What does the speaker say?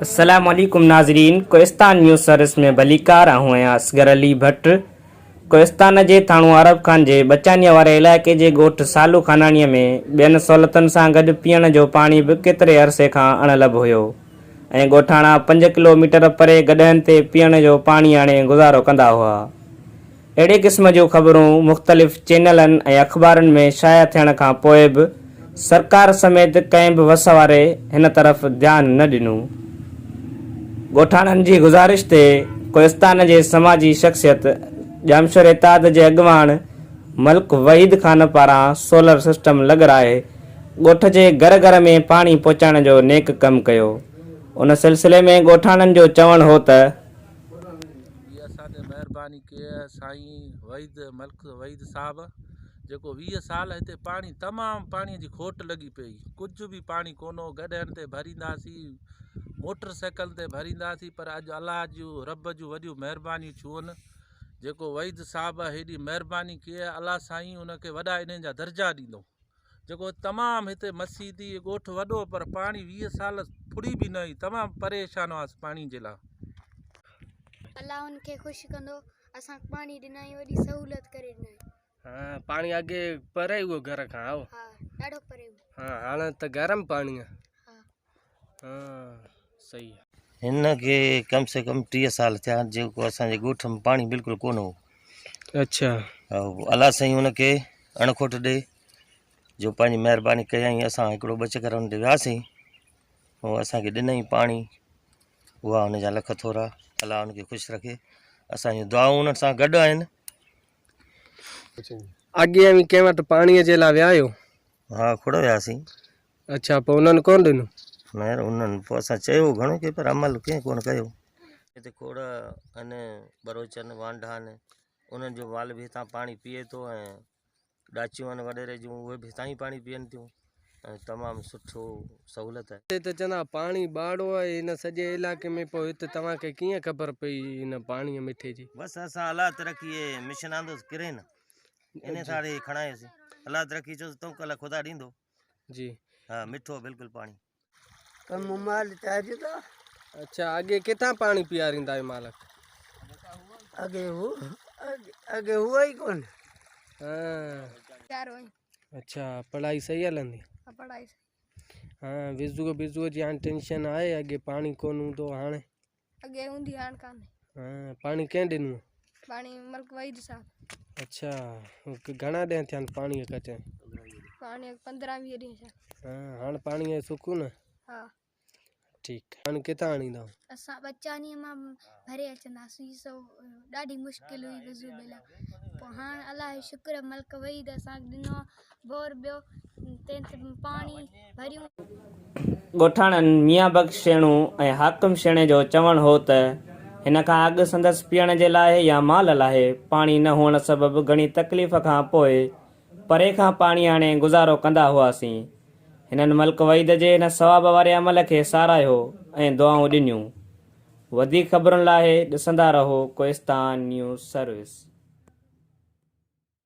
अस्सलामुअलैकुम नाज़रीन, Kohistan news service में भलीकार हूँ असगर अली भट्ट। कोहिस्तान जे थाणो अरब खान जे बचानीअ वारे इलाइक़े जे ॻोठ सालू खानाणीअ में ॿियनि सहूलियतुनि सां गॾु पीअण जो पाणी बि केतिरे अरसे खां अणलभ हुयो ऐं ॻोठाणा 5 किलोमीटर परे गॾहनि ते पीअण जो पाणी आणे गुज़ारो कंदा हुआ। अहिड़े क़िस्म जूं ख़बरूं मुख़्तलिफ़ चैनलनि ऐं अख़बारुनि में शाया थियण खां पोइ बि सरकार समेत कंहिं बि वस वारे हिन तरफ़ ध्यानु न ॾिनो। ॻोठाणनि जी गुज़ारिश ते कोहिस्तान जे समाजी शख़्सियत जामशोर इताद जे अॻवान मलिक वहीद खान पारां सोलर सिस्टम लॻाराए ॻोठ जे घर घर में पाणी पहुचाइण जो नेक कमु कयो। उन सिलसिले में ॻोठाणनि जो चवणु हो त मेहरबानी कई साईं वहीद मलिक वहीद साहब जेको 20 साल हिते पानी तमाम पानी की खोट लगी पई, कुछ भी पानी कोनो गॾहनि ते भरींदासीं, मोटरसाइकिल ते भरींदासीं, पर अॼु अल्लाह जूं रब जूं वॾियूं महिरबानी छूअनि जेको वहीद साहब हेॾी महिरबानी कई। अल्लाह साईं उनखे वॾा इन्हनि जा दर्जा ॾींदो। जेको तमाम हिते मसीदी ॻोठ वॾो पर पानी 20 साल फुड़ी भी न हुई, तमाम परेशान हुआसीं पानी जे लाइ। अल्लाह उनके खुश कंदो, असां पानी ॾिनाई वॾी सहूलियत करे ॾिनाई। हाँ पानी अगे परे हुओ घर खां आओ। हाँ ॾाढो परे हुओ। हाँ हाणे त गरम पानी है। हाँ हाँ सही है। हिन के कम से कम 30 साल थिया जेको असांजे ॻोठ में पानी बिल्कुलु कोन हो। अच्छा अल्लाह साईं हुनखे अणखोट ॾे जो पंहिंजी महिरबानी कयईं। असां हिकिड़ो 2 चकर हुन ते वियासीं, ऐं असांखे ॾिनई पाणी, उहा हुनजा लख थोरा। अल्लाह हुनखे ख़ुशि रखे। असांजी दुआऊं हुन सां गॾु आहिनि। अॻे बि कंहिं वटि पाणीअ जे लाइ विया आहियो? हा खोड़ वियासीं। अच्छा पोइ उन्हनि कोन ॾिनो? न उन्हनि पोइ असां चयो घणो की पर अमल कंहिं कोन कयो। हिते खोड़ आहिनि, बरोचन वांडा आहिनि, उन्हनि जो माल बि हितां पाणी पीए थो, ऐं ॾाचियूं आहिनि वॾेरे जूं, उहे बि हितां ई पाणी पीअनि थियूं, ऐं तमामु सुठो सहूलियत आहे। हिते त चवंदा पाणी बाड़ो आहे हिन सॼे इलाइक़े में, पोइ हिते तव्हांखे कीअं ख़बर पई हिन पाणीअ मिठे जी? बसि असां अलाह तरक़ी मिशन आंदोसि किरे न इन साड़े खणायोसीं। अलाह तरक़ी चयोसि तूं कल्ह ख़ुदा ॾींदो जी। हाँ मिठो बिल्कुलु पाणी। अच्छा अॻे किथां पाणी पीआरींदा आहियो मालक? अगे हुआ ही कौन। हाँ अच्छा पढ़ाई सही हलंदी? पढ़ाई हाँ विज़ुअ जी हाणे टेंशन आहे, अॻे पाणी कोन हूंदो, हाणे अगे हूंदी हाणे कान्हे। हाँ पाणी कंहिं ॾिनो? पानी मलिक वहीद साहब। अच्छा घणा ॾींहं थिया आहिनि पाणीअ कटे? पानी 15-20 ॾींहं थिया। हाँ हाणे पाणीअ जो सुकून? हाँ ठीकु। हाणे किथां आणींदा? असां बचानीअ मां भरे अचंदासीं, सो ॾाढी मुश्किल हुई वज़ू बेला। पोइ हाणे अल्लाह जो शुक्र मलिक वहीद असांखे ॾिनो बोर ॿियो तंहिं पाणी भरियूं। ॻोठाणनि मियां बख़्श शेणू ऐं हाकिम शेणे जो चवणु हो त हिन खां अॻु संदसि पीअण जे लाइ या माल लाइ पाणी न हुअण सबबि घणी तकलीफ़ खां पोइ परे खां पाणी आणे गुज़ारो कंदा हुआसीं। हिननि मलिक वहीद जे हिन सवाब वारे अमल खे साराहियो ऐं दुआऊं ॾिनियूं। वधीक ख़बरुनि लाइ ॾिसंदा रहो कोहिस्तान न्यूज़ सर्विस।